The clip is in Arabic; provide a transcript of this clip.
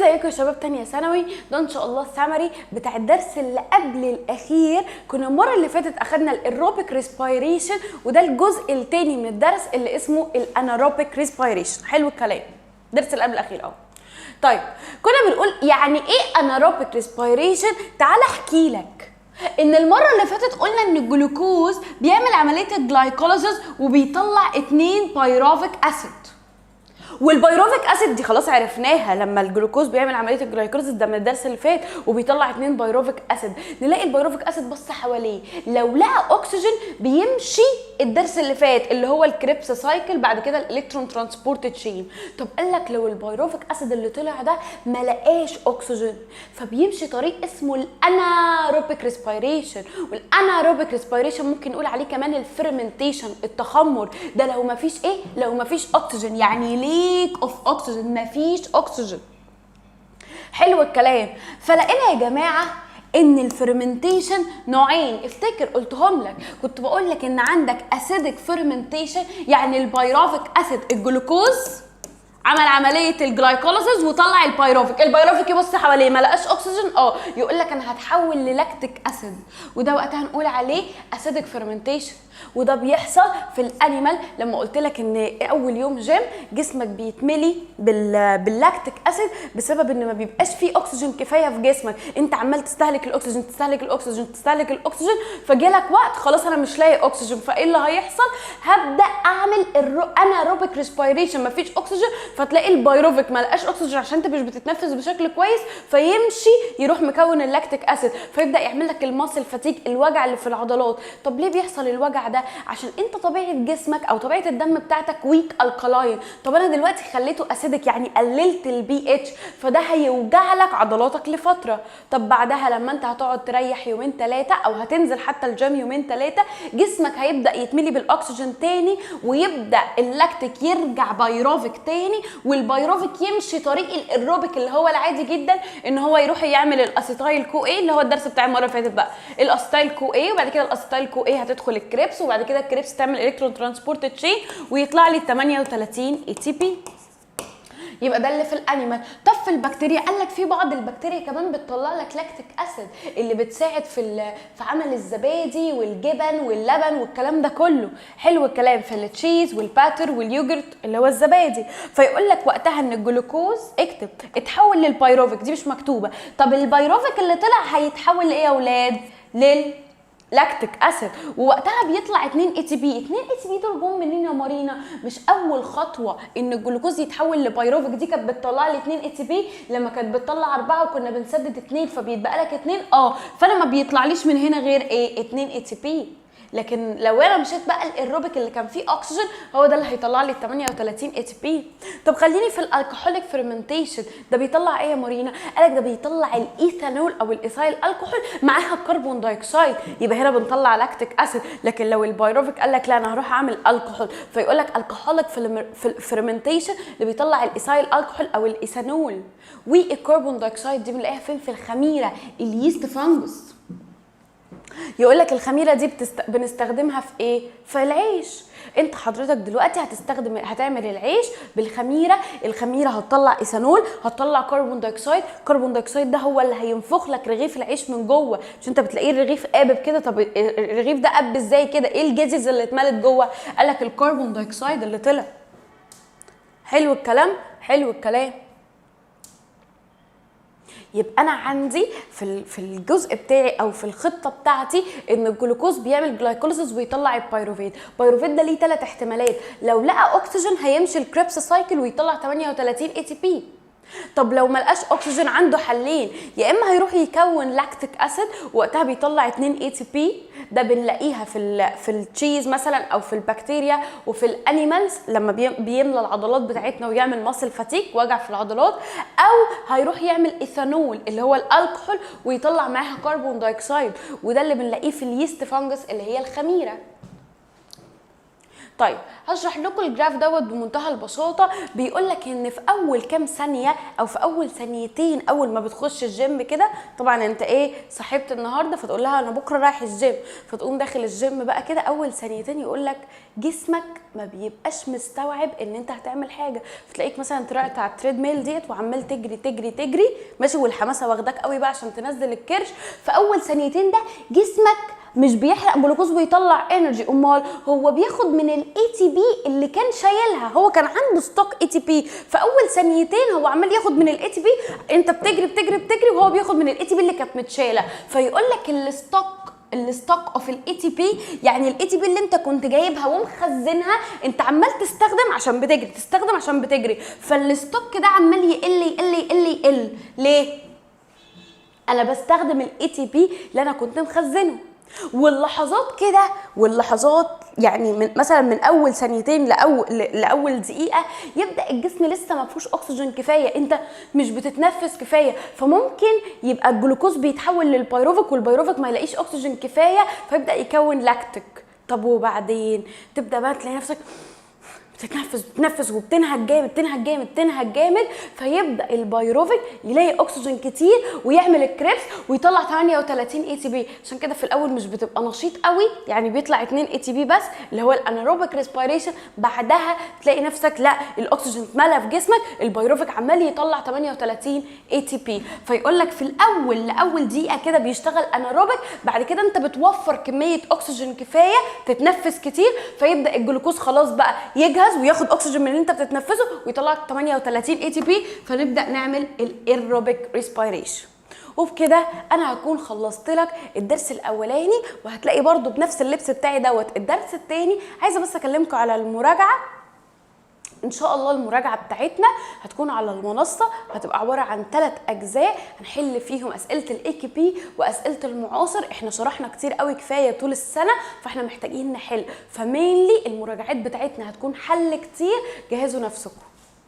ازيكم يا شباب تانية ثانوي؟ ده ان شاء الله السمري بتاع الدرس اللي قبل الاخير. كنا المره اللي فاتت اخدنا الايروبيك ريسبيريشن، وده الجزء التاني من الدرس اللي اسمه الانايروبيك ريسبيريشن. حلو الكلام، الدرس اللي قبل الاخير طيب كنا بنقول يعني ايه انايروبيك ريسبيريشن. تعال احكي لك ان المره اللي فاتت قلنا ان الجلوكوز بيعمل عمليه الجلايكوليسيس وبيطلع 2 بايروفيك اسيد، والبيروفيك اسيد دي خلاص عرفناها لما الجلوكوز بيعمل عمليه الجلايكوليسيس، ده من الدرس اللي فات، وبيطلع 2 بيروفيك اسيد. نلاقي البيروفيك اسيد بص حواليه، لو لقى اكسجين بيمشي الدرس اللي فات اللي هو الكريبس سايكل، بعد كده الالكترون ترانسبورت تشين. طب قال لك لو البيروفيك اسيد اللي طلع ده ما لقاش اكسجين، فبيمشي طريق اسمه الانايروبيك ريسبيريشن. والانايروبيك ريسبيريشن ممكن نقول عليه كمان الفيرمنتيشن، التخمر. ده لو ما فيش ايه؟ لو ما فيش اكسجين، يعني ليك اوف اكسجين، ما فيش اكسجين. حلو الكلام. فلقينا يا جماعه ان الفيرمنتيشن نوعين، افتكر قلتهم لك، كنت بقول لك ان عندك اسيدك فيرمنتيشن، يعني البيروفيك اسيد الجلوكوز عمل عمليه الجلايكوليسيس وطلع البيروفيك. البيروفيك يبص حواليه ما لقاش اكسجين، يقول لك انا هتحول للاكتيك اسيد، وده وقتها هنقول عليه اسيدك فيرمنتيشن. وده بيحصل في الانيمال. لما قلت لك ان اول يوم جيم جسمك بيتملي باللاكتيك اسيد بسبب ان ما بيبقاش فيه اكسجين كفايه في جسمك، انت عمال تستهلك الاكسجين تستهلك الاكسجين تستهلك الاكسجين، فجالك وقت خلاص انا مش لاقي اكسجين، فايه اللي هيحصل؟ هبدا اعمل انايروبيك ريسبيريشن، مفيش اكسجين، فتلاقي البيروفيك ما لقاش اكسجين عشان انت مش بتتنفس بشكل كويس، فيمشي يروح مكون اللاكتيك اسيد، فيبدا يعمل لك الماسل فاتيج، الوجع اللي في العضلات. طب ليه بيحصل الوجع ده؟ عشان انت طبيعه جسمك او طبيعه الدم بتاعتك ويك الكلاين. طب انا دلوقتي خليته اسيدك، يعني قللت البي اتش، فده هيوجع لك عضلاتك لفتره. طب بعدها لما انت هتقعد تريح يومين 3 او هتنزل حتى الجيم يومين 3، جسمك هيبدا يتملي بالاكسجين تاني، ويبدا اللاكتيك يرجع بيروفيك تاني، والبيروفيك يمشي طريق الايروبيك اللي هو العادي جدا، ان هو يروح يعمل الاسيتايل كو اي اللي هو الدرس بتاع المره اللي فاتت بقى، الاسيتايل كو اي، وبعد كده الاسيتايل كو اي هتدخل الكريبس، وبعد كده الكريبس تعمل الكترون ترانسبورت تشين ويطلع لي 38 اي تي بي. يبقى ده اللي في الانيمال. طب في البكتيريا قال لك في بعض البكتيريا كمان بتطلع لك لاكتيك اسيد اللي بتساعد في عمل الزبادي والجبن واللبن والكلام ده كله. حلو الكلام. في التشيز والباتر واليوجرت اللي هو الزبادي. فيقول لك وقتها ان الجلوكوز اكتب اتحول للبيروفيك، دي مش مكتوبه. طب البيروفيك اللي طلع هيتحول لايه يا اولاد؟ لاكتيك اسيد، ووقتها بيطلع 2 اي تي بي. 2 اي تي بي دول جم منين يا مارينا؟ مش اول خطوه ان الجلوكوز يتحول لبيروفيك دي كانت بتطلع لي 2 اي تي بي لما كانت بتطلع 4 وكنا بنسدد 2، فبيتبقى لك 2 فانا ما بيطلعليش من هنا غير ايه؟ 2 اي تي بي. لكن لو انا مشيت بقى الايروبيك اللي كان فيه اكسجين هو ده اللي هيطلع لي 38 اي تي بي. طب خليني في الالكحوليك فيرمنتيشن، ده بيطلع ايه يا مارينا؟ قالك ده بيطلع الايثانول او الايثايل الكحول معاها الكربون دايوكسيد، يبقى هنا بنطلع لاكتيك اسيد. لكن لو البيروفيك قالك لا انا هروح اعمل الكحول، فيقول لك الكحوليك فيرمنتيشن اللي بيطلع الايثايل الكحول او الايثانول. والكربون دايوكسيد دي بنلاقيها فين؟ في الخميره، اليست فانجس. يقول لك الخميره دي بنستخدمها في ايه؟ في العيش. انت حضرتك دلوقتي هتعمل العيش بالخميره، الخميره هتطلع ايثانول، هتطلع كربون دايوكسيد، الكربون دايوكسيد ده هو اللي هينفخ لك رغيف العيش من جوه، مش انت بتلاقيه الرغيف قابب كده. طب الرغيف ده قاب ازاي كده؟ ايه الجزز اللي اتملت جوه؟ قال لك الكربون دايوكسيد اللي طلع. حلو الكلام، حلو الكلام. يبقى انا عندي في الجزء بتاعي او في الخطه بتاعتي ان الجلوكوز بيعمل جلايكوليسيس ويطلع البيروفيت. البيروفيت ده ليه 3 احتمالات، لو لقى اكسجين هيمشي الكريبس سايكل ويطلع 38 اي تي بي. طب لو ما لقاش اكسجين عنده حلين، يا اما هيروح يكون لاكتيك اسيد وقتها بيطلع 2 اي تي بي، ده بنلاقيها في التشيز مثلا او في البكتيريا وفي الانيمالز لما بيملى العضلات بتاعتنا ويعمل ماسل فاتيك، وجع في العضلات، او هيروح يعمل ايثانول اللي هو الالكحول ويطلع معاها كربون دايوكسيد، وده اللي بنلاقيه في اليست فانجس اللي هي الخميره. طيب هشرح لكم الجراف دوت بمنتهى البساطه. بيقول لك ان في اول كام ثانيه او في اول ثانيتين اول ما بتخش الجيم كده، طبعا انت صحبت النهارده فتقول لها انا بكره رايح الجيم، فتقوم داخل الجيم بقى كده، اول ثانيتين يقول لك جسمك ما بيبقاش مستوعب ان انت هتعمل حاجه، فتلاقيك مثلا طلعت على التريد ميل ديت وعمال تجري تجري تجري ماشي، والحماسه واخداك قوي بقى عشان تنزل الكرش. في اول ثانيتين ده جسمك مش بيحرق جلوكوز ويطلع انرجي، امال هو بياخد من الاي تي بي اللي كان شايلها، هو كان عنده ستوك اي تي بي، في اول ثانيتين هو عمال ياخد من الاي تي بي، انت بتجري بتجري بتجري وهو بياخد من الاي تي بي اللي كانت متشاله، فيقول لك الستوك اوف الاي تي بي، يعني الاي تي بي اللي انت كنت جايبها ومخزنها انت عمال تستخدم عشان بتجري، تستخدم عشان بتجري، فالستوك ده عمال يقل يقل يقل يقل. ليه؟ انا بستخدم الاي تي بي اللي انا كنت مخزنه. واللحظات كده، واللحظات يعني مثلا من اول ثانيتين لاول دقيقه يبدا الجسم لسه ما فيهوش اكسجين كفايه، انت مش بتتنفس كفايه، فممكن يبقى الجلوكوز بيتحول للبيروفيك والبيروفيك ما يلاقيش اكسجين كفايه فيبدا يكون لاكتيك. طب وبعدين تبدا بقى تلاقي نفسك بتتنفس وبتنهج جامد تنهج جامد تنهج جامد، فيبدا البيروفيك يلاقي اكسجين كتير ويعمل الكريبس ويطلع 38 اي تي بي. عشان كده في الاول مش بتبقى نشيط قوي، يعني بيطلع 2 اي تي بي بس اللي هو الانايروبيك ريسبيريشن، بعدها تلاقي نفسك لا الاكسجين اتملى في جسمك، البيروفيك عمال يطلع 38 اي تي بي. فيقول لك في لاول دقيقه كده بيشتغل انايروبيك، بعد كده انت بتوفر كميه اكسجين كفايه تتنفس كتير، فيبدا الجلوكوز خلاص بقى يجهز وياخد اكسجين من اللي انت بتتنفسه ويطلع 38 اي تي بي، فنبدا نعمل الايروبيك ريسبيريشن. وبكده انا هكون خلصت لك الدرس الاولاني، وهتلاقي برضو بنفس اللبس بتاعي دوت الدرس الثاني. عايزه بس اكلمكم على المراجعه. ان شاء الله المراجعه بتاعتنا هتكون على المنصه، هتبقى عباره عن 3 اجزاء هنحل فيهم اسئله الاي كي بي واسئله المعاصر. احنا شرحنا كتير قوي كفايه طول السنه، فاحنا محتاجين نحل، فمينلي المراجعات بتاعتنا هتكون حل كتير، جهزوا نفسكم.